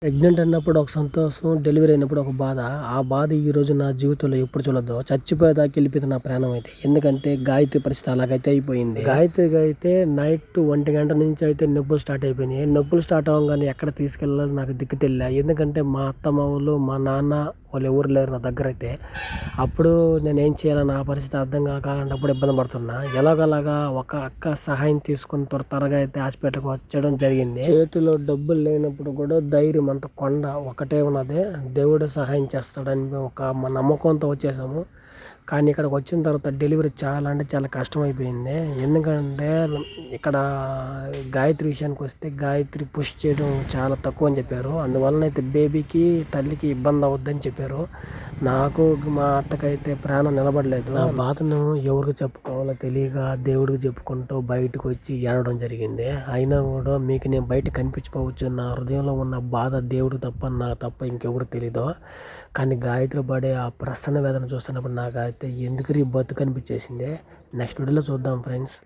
Pregnant అన్నప్పుడు ఒక సంతోషం, డెలివరీ అయినప్పుడు ఒక బాధ. ఆ బాధ ఈరోజు నా జీవితంలో ఎప్పుడు చూడొద్దు. చచ్చిపోయేదాకా వెళ్ళిపోయింది నా ప్రాణం అయితే. ఎందుకంటే గాయత్రి పరిస్థితి అలాగైతే అయిపోయింది. గాయత్రికి అయితే నైట్ 1 గంట నుంచి అయితే నొప్పులు స్టార్ట్ అయిపోయినాయి. నొప్పులు స్టార్ట్ అవ్వగానే ఎక్కడ తీసుకెళ్ళాలో నాకు దిక్కు తెలియలే. ఎందుకంటే మా అత్తమ్మలు, మా నాన్న వాళ్ళు ఎవరు లేరు నా దగ్గర అయితే. అప్పుడు నేను ఏం చేయాలో నా పరిస్థితి అర్థం కాక అలాంటప్పుడు ఇబ్బంది పడుతున్నా. ఎలాగలాగా ఒక అక్క సహాయం తీసుకుని త్వరగా అయితే హాస్పిటల్కి వచ్చేయడం జరిగింది. చేతిలో డబ్బులు లేనప్పుడు కూడా ధైర్యం అంత కొండ ఒకటే ఉన్నది. దేవుడు సహాయం చేస్తాడని ఒక నమ్మకంతో వచ్చేసాము. కానీ ఇక్కడికి వచ్చిన తర్వాత డెలివరీ చాలా అంటే చాలా కష్టం అయిపోయింది. ఎందుకంటే ఇక్కడ గాయత్రి విషయానికి వస్తే గాయత్రి పుష్ చేయడం చాలా తక్కువ అని చెప్పారు. అందువలన అయితే బేబీకి తల్లికి ఇబ్బంది అవుద్దని చెప్పారు. నాకు మా అత్తకైతే ప్రాణం నిలబడలేదు. నా బాధను ఎవరికి చెప్పుకోవాలో తెలియక దేవుడికి చెప్పుకుంటూ బయటకు వచ్చి ఏడవడం జరిగింది. అయినా కూడా మీకు నేను బయట కనిపించకపోవచ్చు. నా హృదయంలో ఉన్న బాధ దేవుడికి తప్ప నాకు తప్ప ఇంకెవరికి తెలీదు. కానీ గాయత్రి పడే ఆ ప్రసన్న వేదన చూస్తున్నప్పుడు నాకు అయితే ఎందుకు బతుకు అనిపించేసింది. నెక్స్ట్ వీడియోలో చూద్దాం ఫ్రెండ్స్.